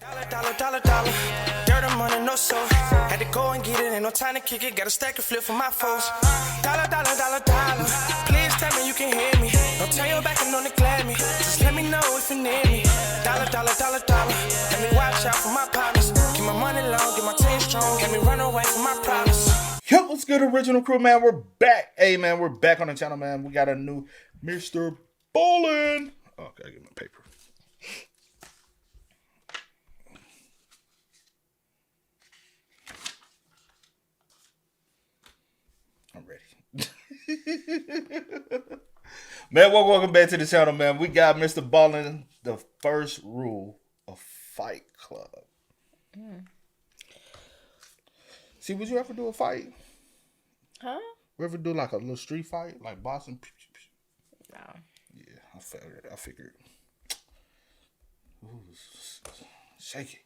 Dollar. Dirt and money, no soul. Had to go and get it, ain't no time to kick it. Got a stack and flip for my foes. Dollar. Please tell me you can hear me. Don't turn your back and don't neglect me. Just let me know if you need me. Dollar. Let me watch out for my partners. Keep my money long, get my team strong. Let me run away from my problems. Yo, what's good, original crew, man? We're back. Hey, man, we're back on the channel, man. We got a new Mr. Ballin'. Oh, gotta get my paper. I'm ready. Man, welcome back to the channel, man. We got Mr. Ballin', the first rule of Fight Club. See, would you ever do a fight? Huh? You ever do like a little street fight, like boxing? No. Yeah, I figured. Ooh, shake it.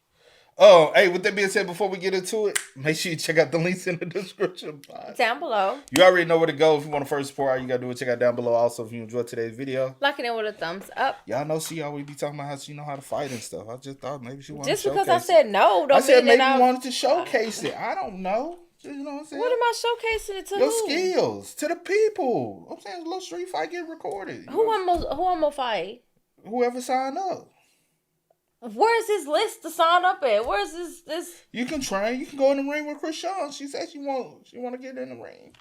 Oh, hey, with that being said, before we get into it, make sure you check out the links in the description box. Down below. You already know where to go. If you want to first support, all you gotta do is check out down below. Also, if you enjoyed today's video, like it with a thumbs up. Y'all know she always be talking about how she know how to fight and stuff. I just thought maybe she wanted just to showcase because I said no, don't I said mean maybe you wanted to showcase it. I don't know. You know what I'm saying? What am I showcasing it to? Your who? skills to the people. I'm saying a little street fight get recorded. Who I'm gonna fight? Whoever signed up. Where's his list to sign up at? Where's this? You can train. You can go in the ring with Krishan. She said she want to get in the ring.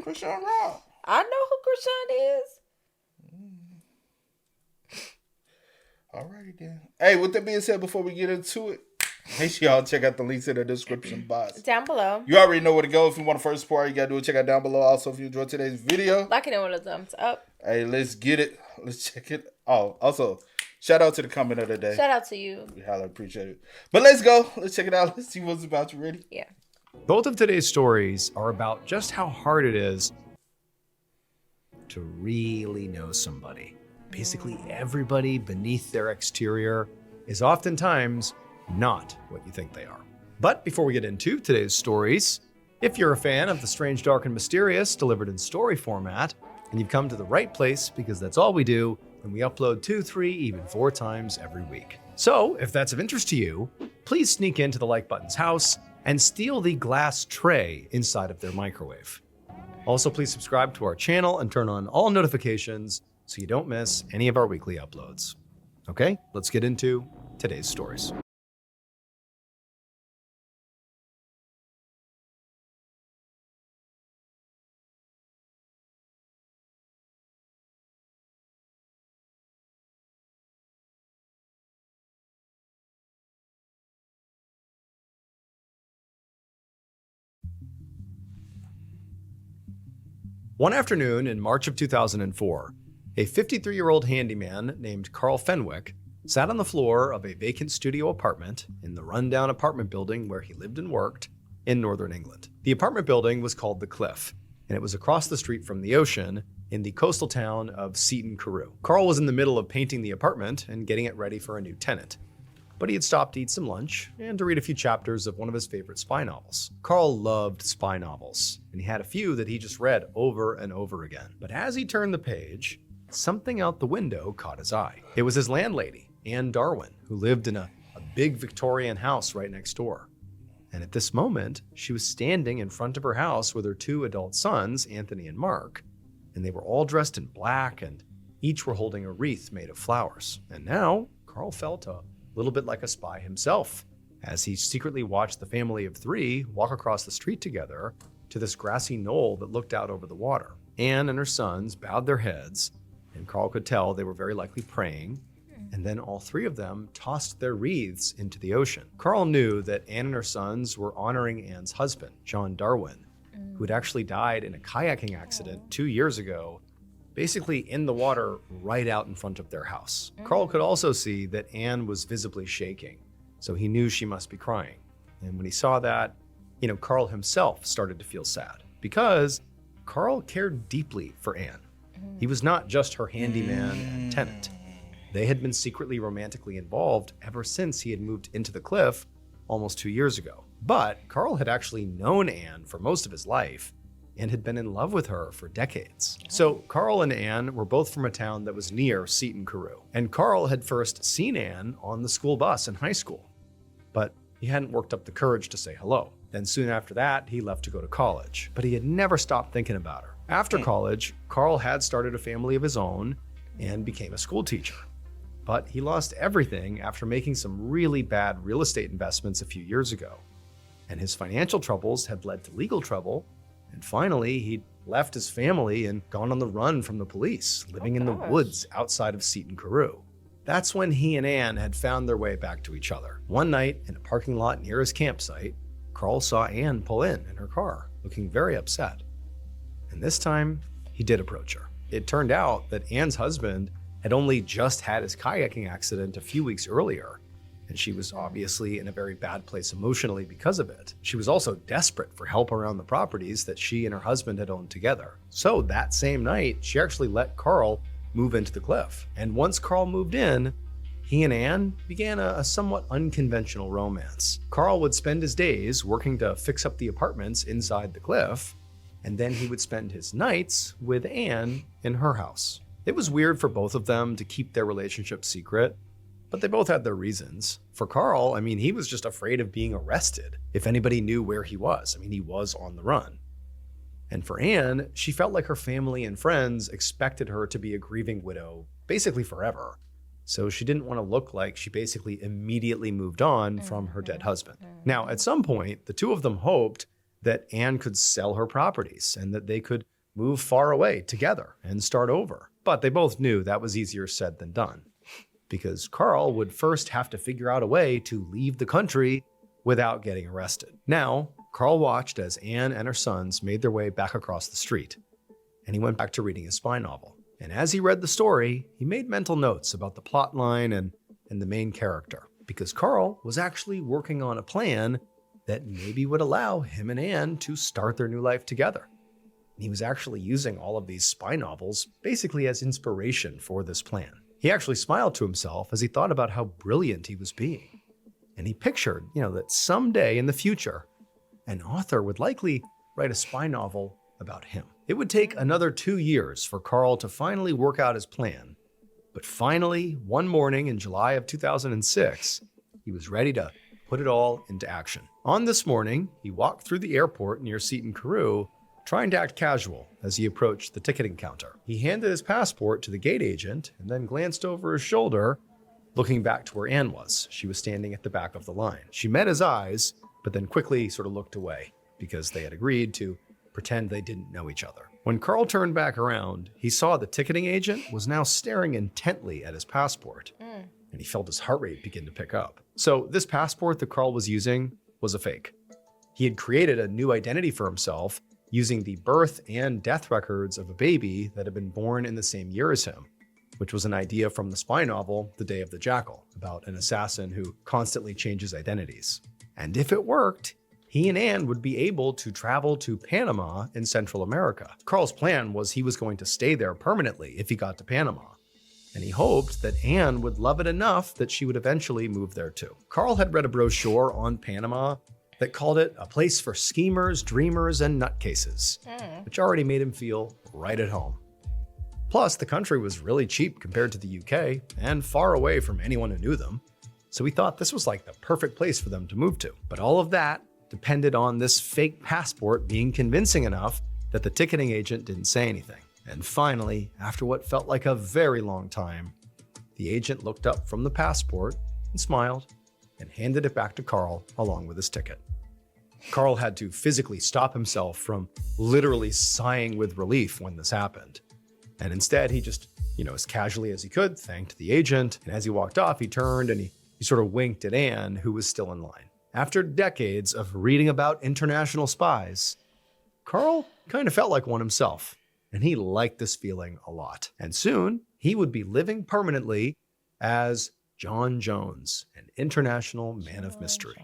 Krishan Rock. I know who Krishan is. Alrighty then. Hey, with that being said, before we get into it, make sure y'all check out the links in the description box. Down below. You already know where to go. If you want to first support, all you gotta do is check out down below. Also, if you enjoyed today's video, like it with a thumbs up. Hey, let's get it. Let's check it. Oh, also, shout out to the comment of the day. Shout out to you. We highly appreciate it. But let's go. Let's check it out. Let's see what's about. You ready? Yeah. Both of today's stories are about just how hard it is to really know somebody. Basically, everybody beneath their exterior is oftentimes not what you think they are. But before we get into today's stories, if you're a fan of the strange, dark, and mysterious delivered in story format, and you've come to the right place because that's all we do, and we upload 2, 3, even 4 times every week. So if that's of interest to you, please sneak into the like button's house and steal the glass tray inside of their microwave. Also, please subscribe to our channel and turn on all notifications so you don't miss any of our weekly uploads. Okay, let's get into today's stories. One afternoon in March of 2004, a 53-year-old handyman named Carl Fenwick sat on the floor of a vacant studio apartment in the rundown apartment building where he lived and worked in northern England. The apartment building was called The Cliff, and it was across the street from the ocean in the coastal town of Seaton Carew. Carl was in the middle of painting the apartment and getting it ready for a new tenant, but he had stopped to eat some lunch and to read a few chapters of one of his favorite spy novels. Carl loved spy novels, and he had a few that he just read over and over again. But as he turned the page, something out the window caught his eye. It was his landlady, Anne Darwin, who lived in a big Victorian house right next door. And at this moment, she was standing in front of her house with her 2 adult sons, Anthony and Mark, and they were all dressed in black and each were holding a wreath made of flowers. And now, Carl felt a little bit like a spy himself, as he secretly watched the family of 3 walk across the street together to this grassy knoll that looked out over the water. Anne and her sons bowed their heads, and Carl could tell they were very likely praying, and then all 3 of them tossed their wreaths into the ocean. Carl knew that Anne and her sons were honoring Anne's husband, John Darwin, who had actually died in a kayaking accident 2 years ago, basically in the water right out in front of their house. Carl could also see that Anne was visibly shaking, so he knew she must be crying. And when he saw that, Carl himself started to feel sad because Carl cared deeply for Anne. He was not just her handyman and tenant. They had been secretly romantically involved ever since he had moved into the Cliff almost 2 years ago. But Carl had actually known Anne for most of his life, and had been in love with her for decades. So Carl and Anne were both from a town that was near Seton Carew. And Carl had first seen Anne on the school bus in high school, but he hadn't worked up the courage to say hello. Then soon after that, he left to go to college, but he had never stopped thinking about her. After college, Carl had started a family of his own and became a school teacher. But he lost everything after making some really bad real estate investments a few years ago. And his financial troubles had led to legal trouble. And finally, he'd left his family and gone on the run from the police, living in the woods outside of Seton Carew. That's when he and Anne had found their way back to each other. One night, in a parking lot near his campsite, Carl saw Anne pull in her car, looking very upset. And this time, he did approach her. It turned out that Anne's husband had only just had his kayaking accident a few weeks earlier, and she was obviously in a very bad place emotionally because of it. She was also desperate for help around the properties that she and her husband had owned together. So that same night, she actually let Carl move into the cliff. And once Carl moved in, he and Anne began a somewhat unconventional romance. Carl would spend his days working to fix up the apartments inside the cliff, and then he would spend his nights with Anne in her house. It was weird for both of them to keep their relationship secret, but they both had their reasons. For Carl, he was just afraid of being arrested if anybody knew where he was. He was on the run. And for Anne, she felt like her family and friends expected her to be a grieving widow basically forever. So she didn't want to look like she basically immediately moved on from her dead husband. Now, at some point, the two of them hoped that Anne could sell her properties and that they could move far away together and start over. But they both knew that was easier said than done, because Carl would first have to figure out a way to leave the country without getting arrested. Now, Carl watched as Anne and her sons made their way back across the street, and he went back to reading his spy novel. And as he read the story, he made mental notes about the plot line and the main character, because Carl was actually working on a plan that maybe would allow him and Anne to start their new life together. He was actually using all of these spy novels basically as inspiration for this plan. He actually smiled to himself as he thought about how brilliant he was being. And he pictured, that someday in the future, an author would likely write a spy novel about him. It would take another 2 years for Carl to finally work out his plan. But finally, one morning in July of 2006, he was ready to put it all into action. On this morning, he walked through the airport near Seton Carew, trying to act casual as he approached the ticketing counter. He handed his passport to the gate agent and then glanced over his shoulder, looking back to where Anne was. She was standing at the back of the line. She met his eyes, but then quickly sort of looked away because they had agreed to pretend they didn't know each other. When Carl turned back around, he saw the ticketing agent was now staring intently at his passport, and he felt his heart rate begin to pick up. So this passport that Carl was using was a fake. He had created a new identity for himself using the birth and death records of a baby that had been born in the same year as him, which was an idea from the spy novel, The Day of the Jackal, about an assassin who constantly changes identities. And if it worked, he and Anne would be able to travel to Panama in Central America. Carl's plan was he was going to stay there permanently if he got to Panama, and he hoped that Anne would love it enough that she would eventually move there too. Carl had read a brochure on Panama that called it a place for schemers, dreamers, and nutcases, which already made him feel right at home. Plus, the country was really cheap compared to the UK and far away from anyone who knew them, so he thought this was like the perfect place for them to move to. But all of that depended on this fake passport being convincing enough that the ticketing agent didn't say anything. And finally, after what felt like a very long time, the agent looked up from the passport and smiled and handed it back to Carl along with his ticket. Carl had to physically stop himself from literally sighing with relief when this happened. And instead, he just, as casually as he could, thanked the agent. And as he walked off, he turned and he sort of winked at Anne, who was still in line. After decades of reading about international spies, Carl kind of felt like one himself, and he liked this feeling a lot. And soon, he would be living permanently as John Jones, an international man of mystery.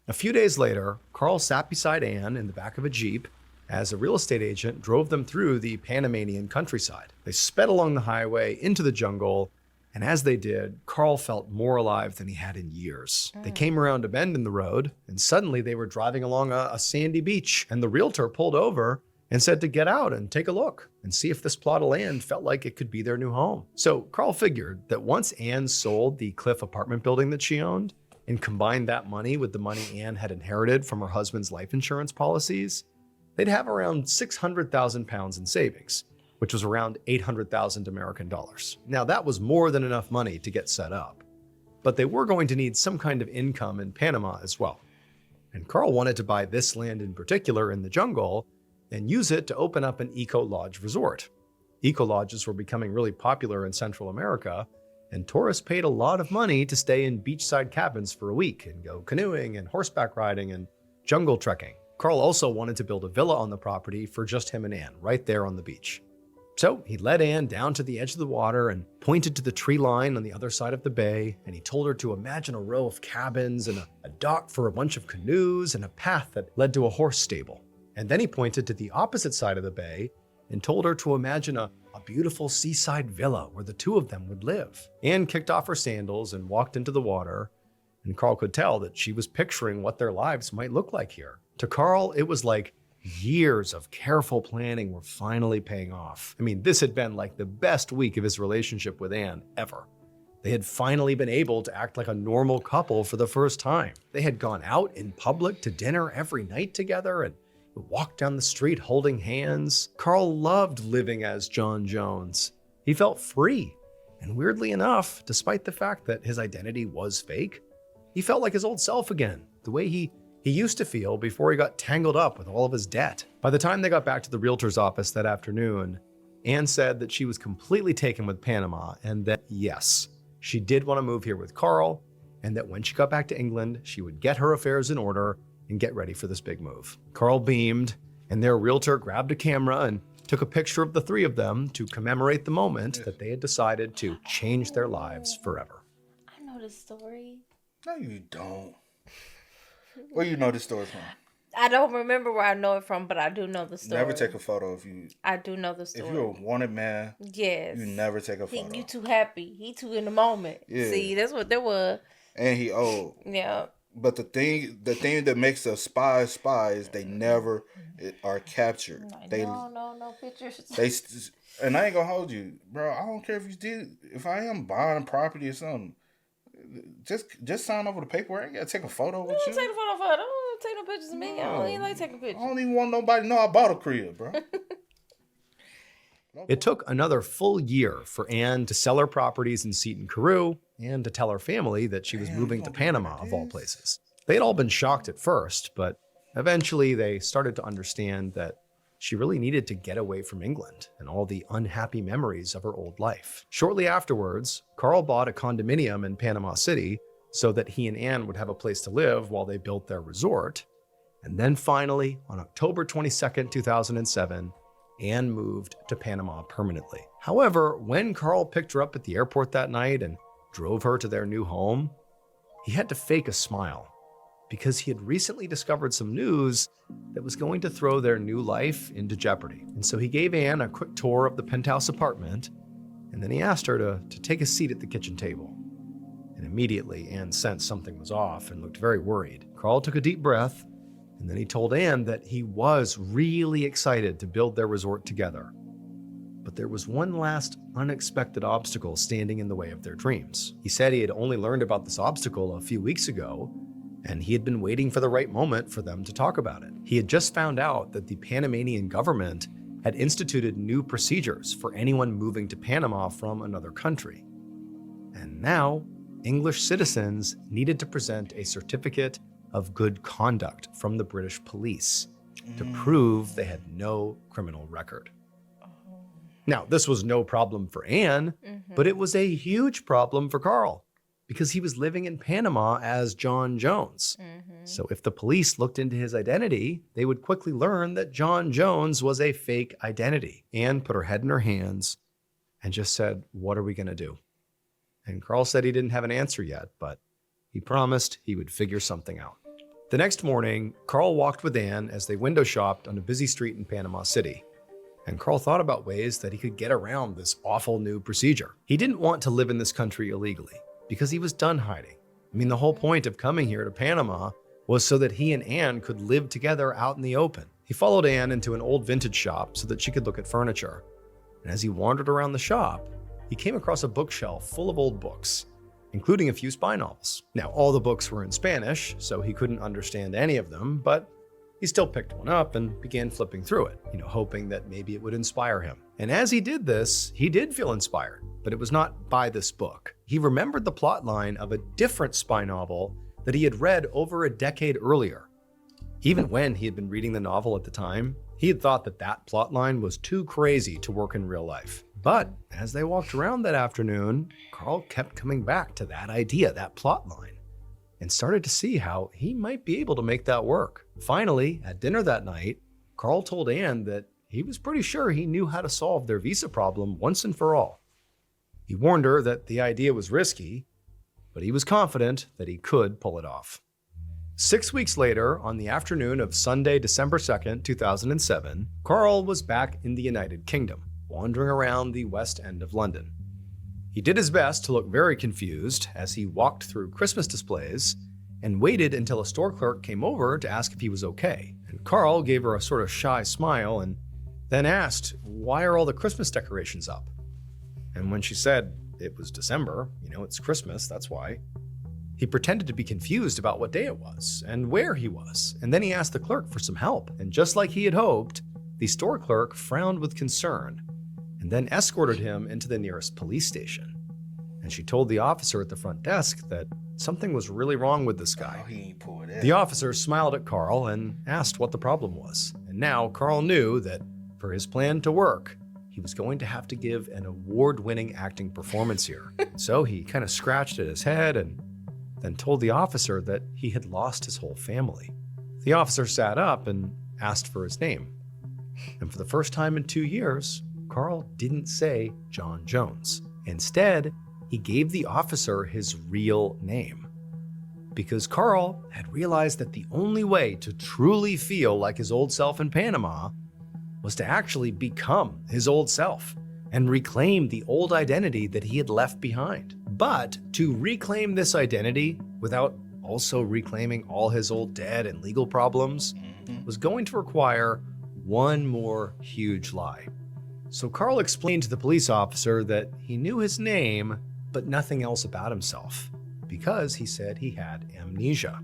A few days later, Carl sat beside Anne in the back of a Jeep as a real estate agent drove them through the Panamanian countryside. They sped along the highway into the jungle, and as they did, Carl felt more alive than he had in years. They came around a bend in the road, and suddenly they were driving along a sandy beach, and the realtor pulled over and said to get out and take a look and see if this plot of land felt like it could be their new home. So Carl figured that once Anne sold the cliff apartment building that she owned and combined that money with the money Anne had inherited from her husband's life insurance policies, they'd have around 600,000 pounds in savings, which was around 800,000 American dollars. Now that was more than enough money to get set up, but they were going to need some kind of income in Panama as well. And Carl wanted to buy this land in particular in the jungle and use it to open up an eco-lodge resort. Eco-lodges were becoming really popular in Central America, and tourists paid a lot of money to stay in beachside cabins for a week and go canoeing and horseback riding and jungle trekking. Carl also wanted to build a villa on the property for just him and Anne, right there on the beach. So he led Anne down to the edge of the water and pointed to the tree line on the other side of the bay, and he told her to imagine a row of cabins and a dock for a bunch of canoes and a path that led to a horse stable. And then he pointed to the opposite side of the bay and told her to imagine a beautiful seaside villa where the two of them would live. Anne kicked off her sandals and walked into the water, and Carl could tell that she was picturing what their lives might look like here. To Carl, it was like years of careful planning were finally paying off. I mean, this had been like the best week of his relationship with Anne ever. They had finally been able to act like a normal couple for the first time. They had gone out in public to dinner every night together and walked down the street holding hands. Carl loved living as John Jones. He felt free. And weirdly enough, despite the fact that his identity was fake, he felt like his old self again, the way he used to feel before he got tangled up with all of his debt. By the time they got back to the realtor's office that afternoon, Anne said that she was completely taken with Panama and that, yes, she did want to move here with Carl, and that when she got back to England, she would get her affairs in order and get ready for this big move. Carl beamed, and their realtor grabbed a camera and took a picture of the three of them to commemorate the moment that they had decided to change their lives forever. I know this story. No, you don't. Where you know this story from? I don't remember where I know it from, but I do know the story. Never take a photo if you. I do know the story. If you're a wanted man, yes, you never take a photo. You too happy. He too in the moment. Yeah. See, that's what there was. And he old. Yeah. But the thing that makes a spy is they never are captured. No pictures. And I ain't gonna hold you, bro. I don't care if you did. If I am buying property or something, just sign over the paperwork. I gotta take a photo with you. Take a photo for it. I don't take no pictures of me. I don't even like taking pictures. I don't even want nobody to know I bought a crib, bro. It took another full year for Anne to sell her properties in Seton, Carew, and to tell her family that she was moving to Panama, of all places. They had all been shocked at first, but eventually they started to understand that she really needed to get away from England and all the unhappy memories of her old life. Shortly afterwards, Carl bought a condominium in Panama City so that he and Anne would have a place to live while they built their resort. And then finally, on October 22nd, 2007, Anne moved to Panama permanently. However, when Carl picked her up at the airport that night and drove her to their new home, he had to fake a smile because he had recently discovered some news that was going to throw their new life into jeopardy. And so he gave Anne a quick tour of the penthouse apartment, and then he asked her to take a seat at the kitchen table. And immediately, Anne sensed something was off and looked very worried. Carl took a deep breath, and then he told Anne that he was really excited to build their resort together. But there was one last unexpected obstacle standing in the way of their dreams. He said he had only learned about this obstacle a few weeks ago, and he had been waiting for the right moment for them to talk about it. He had just found out that the Panamanian government had instituted new procedures for anyone moving to Panama from another country. And now, English citizens needed to present a certificate of good conduct from the British police to prove they had no criminal record. Now, this was no problem for Anne, but it was a huge problem for Carl because he was living in Panama as John Jones. So if the police looked into his identity, they would quickly learn that John Jones was a fake identity. Anne put her head in her hands and just said, "What are we going to do?" And Carl said he didn't have an answer yet, but he promised he would figure something out. The next morning, Carl walked with Anne as they window shopped on a busy street in Panama City. And Carl thought about ways that he could get around this awful new procedure. He didn't want to live in this country illegally because he was done hiding. I mean, the whole point of coming here to Panama was so that he and Anne could live together out in the open. He followed Anne into an old vintage shop so that she could look at furniture. And as he wandered around the shop, he came across a bookshelf full of old books, including a few spy novels. Now, all the books were in Spanish, so he couldn't understand any of them, but he still picked one up and began flipping through it, hoping that maybe it would inspire him. And as he did this, he did feel inspired, but it was not by this book. He remembered the plotline of a different spy novel that he had read over a decade earlier. Even when he had been reading the novel at the time, he had thought that that plotline was too crazy to work in real life. But as they walked around that afternoon, Carl kept coming back to that idea, that plotline, and started to see how he might be able to make that work. Finally, at dinner that night, Carl told Anne that he was pretty sure he knew how to solve their visa problem once and for all. He warned her that the idea was risky, but he was confident that he could pull it off. 6 weeks later, on the afternoon of Sunday, December 2nd, 2007, Carl was back in the United Kingdom, wandering around the West End of London. He did his best to look very confused as he walked through Christmas displays and waited until a store clerk came over to ask if he was okay. And Carl gave her a sort of shy smile and then asked, "Why are all the Christmas decorations up?" And when she said it was December, it's Christmas, that's why, he pretended to be confused about what day it was and where he was. And then he asked the clerk for some help. And just like he had hoped, the store clerk frowned with concern and then escorted him into the nearest police station. And she told the officer at the front desk that something was really wrong with this guy. Oh, he ain't pulled that. The officer smiled at Carl and asked what the problem was. And now Carl knew that for his plan to work, he was going to have to give an award-winning acting performance here. So he kind of scratched at his head and then told the officer that he had lost his whole family. The officer sat up and asked for his name. And for the first time in 2 years, Carl didn't say John Jones. Instead, he gave the officer his real name. Because Carl had realized that the only way to truly feel like his old self in Panama was to actually become his old self and reclaim the old identity that he had left behind. But to reclaim this identity without also reclaiming all his old debt and legal problems was going to require one more huge lie. So Carl explained to the police officer that he knew his name, but nothing else about himself, because he said he had amnesia.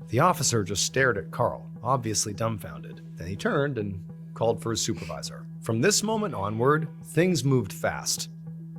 The officer just stared at Carl, obviously dumbfounded. Then he turned and called for his supervisor. From this moment onward, things moved fast,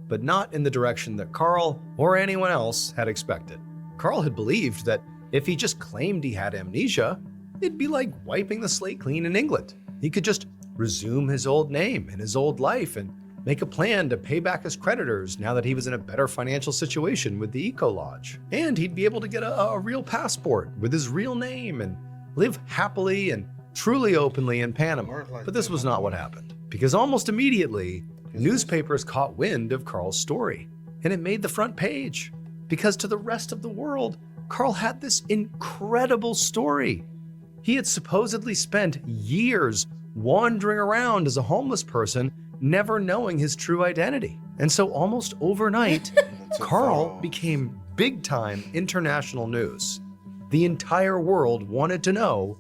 but not in the direction that Carl or anyone else had expected. Carl had believed that if he just claimed he had amnesia, it'd be like wiping the slate clean in England. He could just resume his old name and his old life and make a plan to pay back his creditors now that he was in a better financial situation with the Eco Lodge. And he'd be able to get a real passport with his real name and live happily and truly openly in Panama. But this was not what happened, because almost immediately, newspapers caught wind of Carl's story, and it made the front page. Because to the rest of the world, Carl had this incredible story. He had supposedly spent years wandering around as a homeless person, never knowing his true identity. And so almost overnight, Carl became big-time international news. The entire world wanted to know,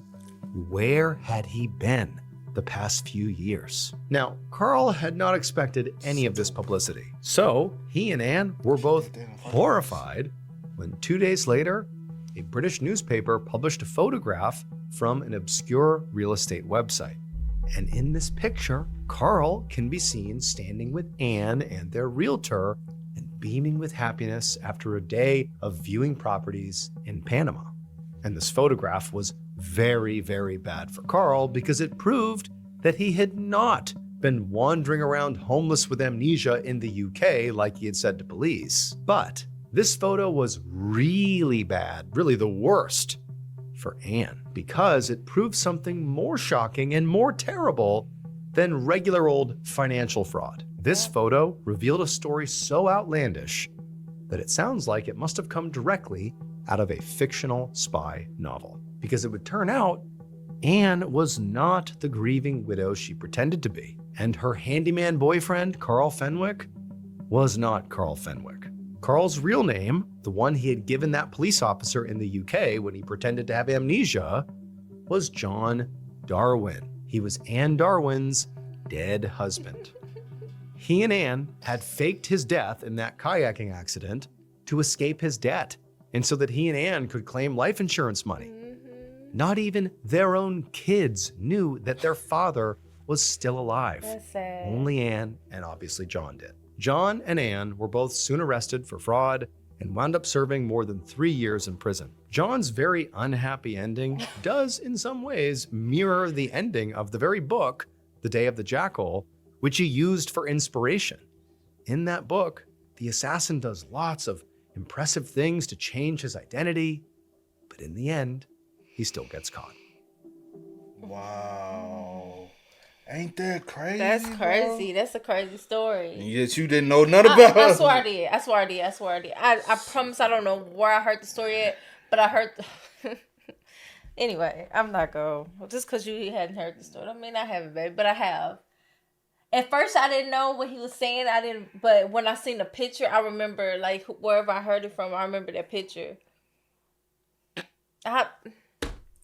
where had he been the past few years? Now, Carl had not expected any of this publicity. So he and Anne were both horrified when 2 days later, a British newspaper published a photograph from an obscure real estate website. And in this picture, Carl can be seen standing with Anne and their realtor and beaming with happiness after a day of viewing properties in Panama. And this photograph was very, very bad for Carl because it proved that he had not been wandering around homeless with amnesia in the UK like he had said to police. But this photo was really bad, really the worst for Anne, because it proved something more shocking and more terrible than regular old financial fraud. This photo revealed a story so outlandish that it sounds like it must have come directly out of a fictional spy novel. Because it would turn out Anne was not the grieving widow she pretended to be, and her handyman boyfriend, Carl Fenwick, was not Carl Fenwick. Carl's real name, the one he had given that police officer in the UK when he pretended to have amnesia, was John Darwin. he was Anne Darwin's dead husband. He and Anne had faked his death in that kayaking accident to escape his debt, and so that he and Anne could claim life insurance money. Not even their own kids knew that their father was still alive. That's sad. Only Anne and obviously John did. John and Anne were both soon arrested for fraud and wound up serving more than 3 years in prison. John's very unhappy ending does in some ways mirror the ending of the very book, The Day of the Jackal, which he used for inspiration. In that book, the assassin does lots of impressive things to change his identity, but in the end, he still gets caught. Wow. Ain't that crazy? That's crazy. Bro? That's a crazy story. Yes, you didn't know nothing about I swear I did. I promise I don't know where I heard the story at, but I heard... Anyway, I'm not going... Just because you hadn't heard the story. I mean, I haven't, baby, but I have. At first, I didn't know what he was saying. But when I seen the picture, I remember, like, wherever I heard it from, I remember that picture.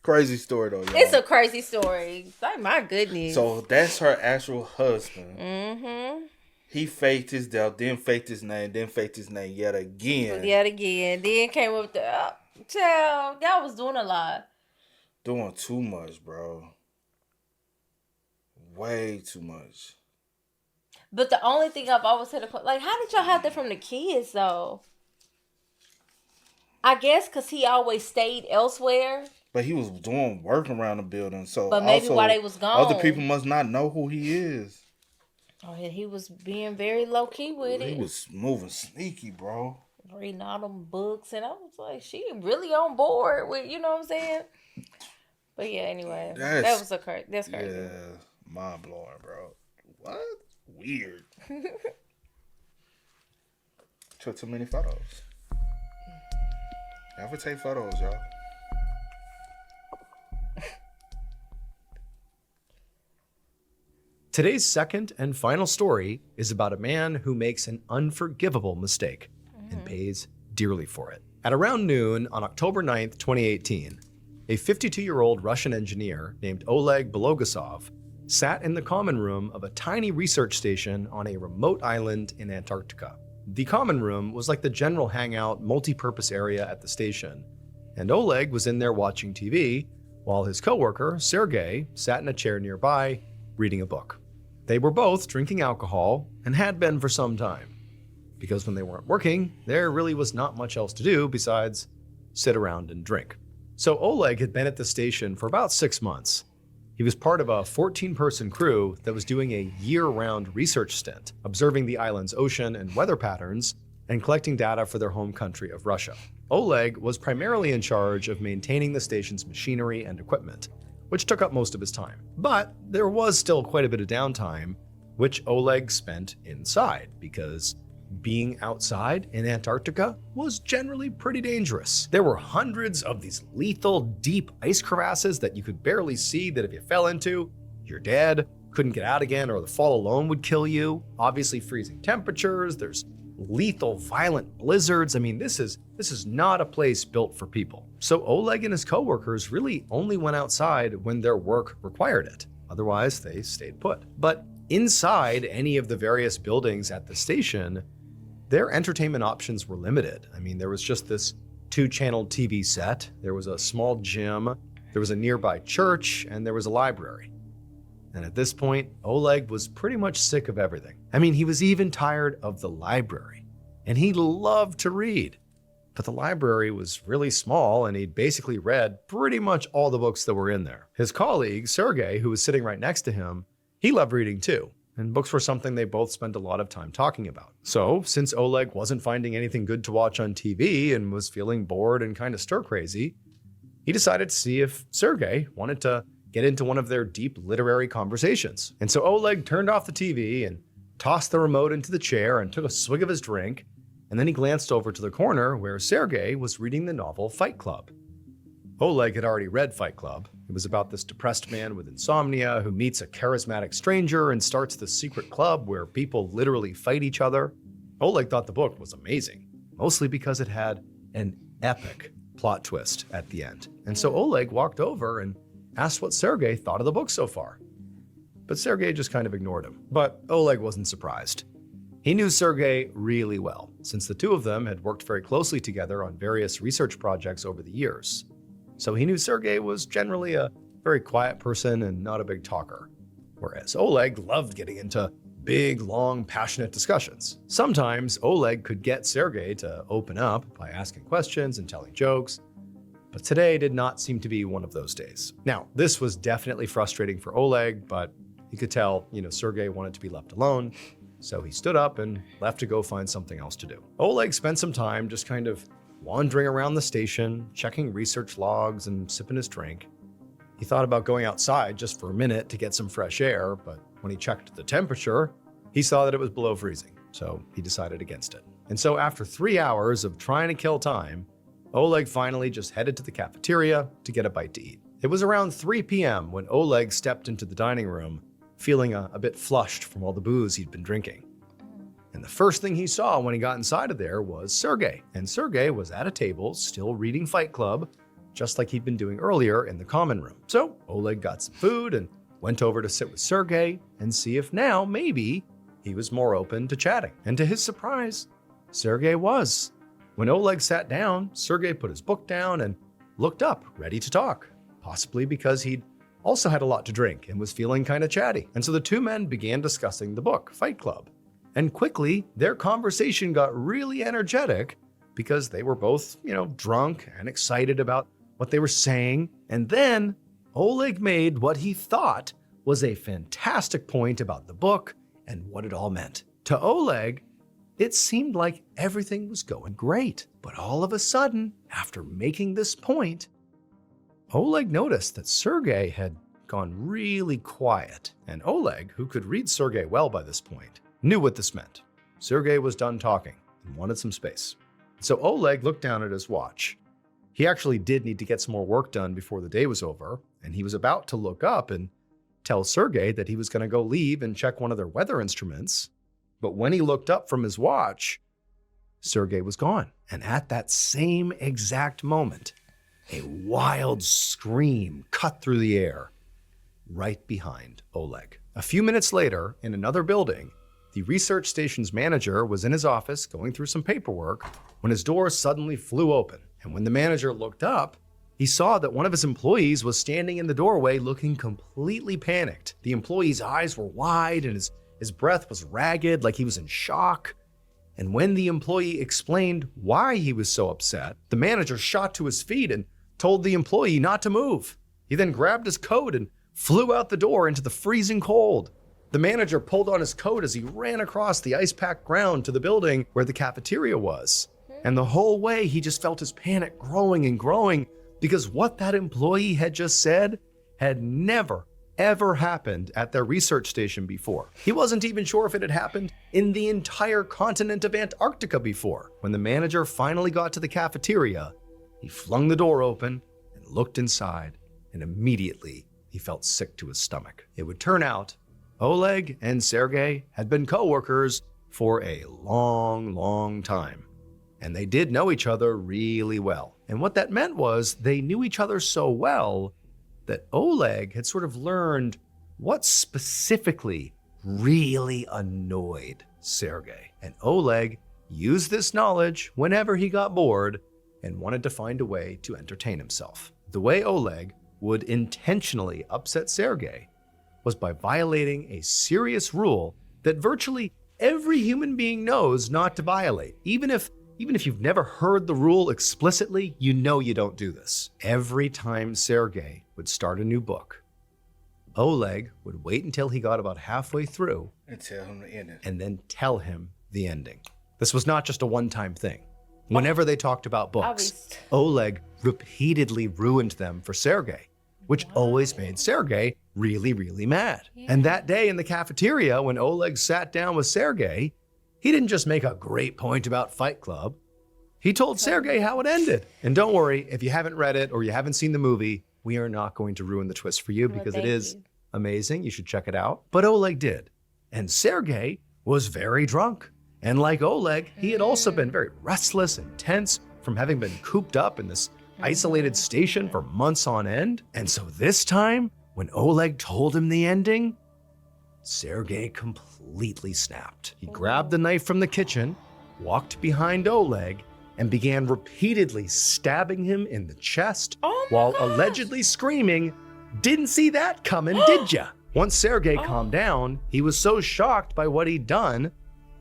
Crazy story, though, y'all. It's a crazy story. Like, my goodness. So, that's her actual husband. Mm-hmm. He faked his death, then faked his name, then faked his name yet again. Then came up with the... child, y'all was doing a lot. Doing too much, bro. Way too much. But the only thing I've always had like, how did y'all have that from the kids, though? I guess because he always stayed elsewhere. But he was doing work around the building, so. But maybe also, while they was gone, other people must not know who he is. Oh, yeah, he was being very low key with it. He was moving sneaky, bro. Reading all them books, and I was like, she really on board with, you know what I'm saying? But yeah, anyway, that's crazy. Yeah, mind blowing, bro. What? Weird. Took too many photos. Never take photos, y'all. Today's second and final story is about a man who makes an unforgivable mistake and pays dearly for it. At around noon on October 9th, 2018, a 52-year-old Russian engineer named Oleg Belogasov sat in the common room of a tiny research station on a remote island in Antarctica. The common room was like the general hangout, multi-purpose area at the station, and Oleg was in there watching TV, while his coworker, Sergei, sat in a chair nearby, reading a book. They were both drinking alcohol and had been for some time, because when they weren't working, there really was not much else to do besides sit around and drink. So Oleg had been at the station for about 6 months. He was part of a 14-person crew that was doing a year-round research stint, observing the island's ocean and weather patterns and collecting data for their home country of Russia. Oleg was primarily in charge of maintaining the station's machinery and equipment, which took up most of his time. But there was still quite a bit of downtime, which Oleg spent inside, because being outside in Antarctica was generally pretty dangerous. There were hundreds of these lethal, deep ice crevasses that you could barely see, that if you fell into, you're dead, couldn't get out again, or the fall alone would kill you. Obviously freezing temperatures, there's lethal, violent blizzards. I mean, this is not a place built for people. So Oleg and his coworkers really only went outside when their work required it. Otherwise, they stayed put. But inside any of the various buildings at the station, their entertainment options were limited. I mean, there was just this 2-channel TV set, there was a small gym, there was a nearby church, and there was a library. And at this point, Oleg was pretty much sick of everything. I mean, he was even tired of the library. And he loved to read. But the library was really small, and he'd basically read pretty much all the books that were in there. His colleague, Sergei, who was sitting right next to him, he loved reading too. And books were something they both spent a lot of time talking about. So, since Oleg wasn't finding anything good to watch on TV and was feeling bored and kind of stir-crazy, he decided to see if Sergei wanted to get into one of their deep literary conversations. And so Oleg turned off the TV and tossed the remote into the chair and took a swig of his drink, and then he glanced over to the corner where Sergei was reading the novel Fight Club. Oleg had already read Fight Club. It was about this depressed man with insomnia who meets a charismatic stranger and starts this secret club where people literally fight each other. Oleg thought the book was amazing, mostly because it had an epic plot twist at the end. And so Oleg walked over and asked what Sergei thought of the book so far. but Sergey just kind of ignored him. But Oleg wasn't surprised. He knew Sergey really well, since the two of them had worked very closely together on various research projects over the years. So he knew Sergey was generally a very quiet person and not a big talker, whereas Oleg loved getting into big, long, passionate discussions. Sometimes Oleg could get Sergey to open up by asking questions and telling jokes, but today did not seem to be one of those days. Now, this was definitely frustrating for Oleg, but he could tell, Sergey wanted to be left alone, so he stood up and left to go find something else to do. Oleg spent some time just kind of wandering around the station, checking research logs and sipping his drink. He thought about going outside just for a minute to get some fresh air, but when he checked the temperature, he saw that it was below freezing, so he decided against it. And so after 3 hours of trying to kill time, Oleg finally just headed to the cafeteria to get a bite to eat. It was around 3 p.m. when Oleg stepped into the dining room, feeling a bit flushed from all the booze he'd been drinking. And the first thing he saw when he got inside of there was Sergey. And Sergey was at a table, still reading Fight Club, just like he'd been doing earlier in the common room. So Oleg got some food and went over to sit with Sergey and see if now, maybe, he was more open to chatting. And to his surprise, Sergey was. When Oleg sat down, Sergey put his book down and looked up, ready to talk, possibly because he'd also had a lot to drink and was feeling kind of chatty. And so the two men began discussing the book, Fight Club. And quickly, their conversation got really energetic because they were both, drunk and excited about what they were saying. And then Oleg made what he thought was a fantastic point about the book and what it all meant. To Oleg, it seemed like everything was going great. But all of a sudden, after making this point, Oleg noticed that Sergey had gone really quiet. And Oleg, who could read Sergey well by this point, knew what this meant. Sergey was done talking and wanted some space. So Oleg looked down at his watch. He actually did need to get some more work done before the day was over, and he was about to look up and tell Sergey that he was going to go leave and check one of their weather instruments. But when he looked up from his watch, Sergey was gone. And at that same exact moment, a wild scream cut through the air right behind Oleg. A few minutes later, in another building, the research station's manager was in his office going through some paperwork when his door suddenly flew open. And when the manager looked up, he saw that one of his employees was standing in the doorway looking completely panicked. The employee's eyes were wide and his breath was ragged, like he was in shock. And when the employee explained why he was so upset, the manager shot to his feet and told the employee not to move. He then grabbed his coat and flew out the door into the freezing cold. The manager pulled on his coat as he ran across the ice-packed ground to the building where the cafeteria was. And the whole way, he just felt his panic growing and growing because what that employee had just said had never, ever happened at their research station before. He wasn't even sure if it had happened in the entire continent of Antarctica before. When the manager finally got to the cafeteria, he flung the door open and looked inside, and immediately he felt sick to his stomach. It would turn out Oleg and Sergey had been co-workers for a long, long time. And they did know each other really well. And what that meant was they knew each other so well that Oleg had sort of learned what specifically really annoyed Sergey. And Oleg used this knowledge whenever he got bored and wanted to find a way to entertain himself. The way Oleg would intentionally upset Sergey was by violating a serious rule that virtually every human being knows not to violate. Even if you've never heard the rule explicitly, you know you don't do this. Every time Sergey would start a new book, Oleg would wait until he got about halfway through And tell him the ending. and then tell him the ending. This was not just a one-time thing. Whenever they talked about books, Oleg repeatedly ruined them for Sergey, which always made Sergey really, really mad. Yeah. And that day in the cafeteria, when Oleg sat down with Sergey, he didn't just make a great point about Fight Club. He told Sergey how it ended. And don't worry, if you haven't read it or you haven't seen the movie, we are not going to ruin the twist for you because it is amazing. You should check it out. But Oleg did. And Sergey was very drunk. And like Oleg, he had also been very restless and tense from having been cooped up in this isolated station for months on end. And so this time, when Oleg told him the ending, Sergei completely snapped. He grabbed the knife from the kitchen, walked behind Oleg, and began repeatedly stabbing him in the chest while allegedly screaming, "Didn't see that coming, did ya?" Once Sergei calmed down, he was so shocked by what he'd done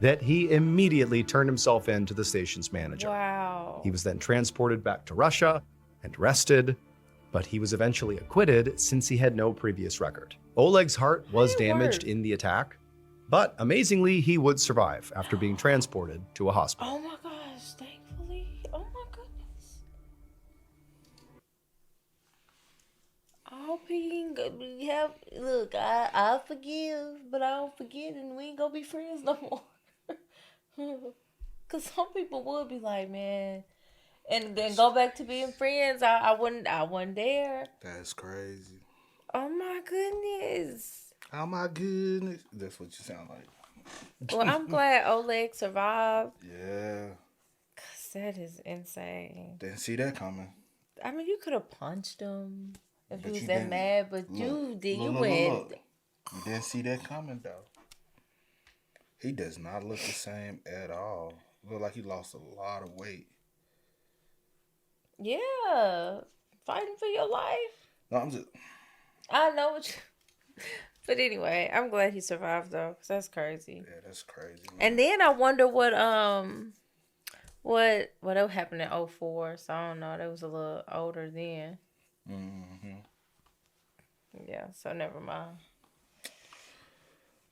that he immediately turned himself in to the station's manager. Wow. He was then transported back to Russia and arrested, but he was eventually acquitted since he had no previous record. Oleg's heart was damaged in the attack, but amazingly, he would survive after being transported to a hospital. Oh my gosh, thankfully. Oh my goodness. I hope he can have, look, I forgive, but I don't forget, and we ain't gonna be friends no more. Cause some people would be like, man, and then go back to being friends. I wasn't there. That's crazy. Oh my goodness. Oh my goodness. That's what you sound like. Well, I'm glad Oleg survived. Yeah. Cause that is insane. Didn't see that coming. I mean, you could have punched him if But he was you that didn't. mad, but you did. You went. You didn't see that coming, though. He does not look the same at all. Look like he lost a lot of weight. Yeah, fighting for your life. No, I'm just... I know what you... But anyway, I'm glad he survived though, cause that's crazy. Yeah, that's crazy, man. And then I wonder what happened in 2004. So I don't know. They was a little older then. Mm-hmm. Yeah. So never mind.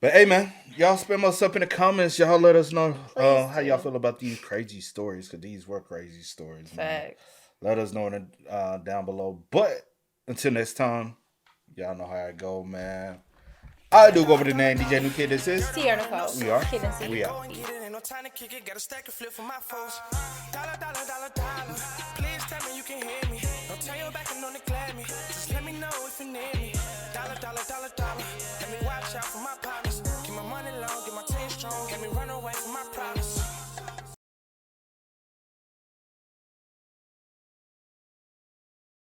But hey, man, y'all spam us up in the comments. Y'all let us know how y'all do. feel about these crazy stories, because these were crazy stories, man. Facts. Let us know in the, down below. But until next time, y'all know how it go, man. I do go over the name DJ New Kid. This is Sierra Nicole. We are. Kid and C. We Go are. and get it, ain't no time to kick it. Got a stack of flip for my folks. Dollar, dollar, dollar, dollar. Please tell me you can hear me. Don't turn your back and don't neglect me. Just let me know if you need me. Dollar, dollar, dollar, dollar. Let me watch out for my pocket.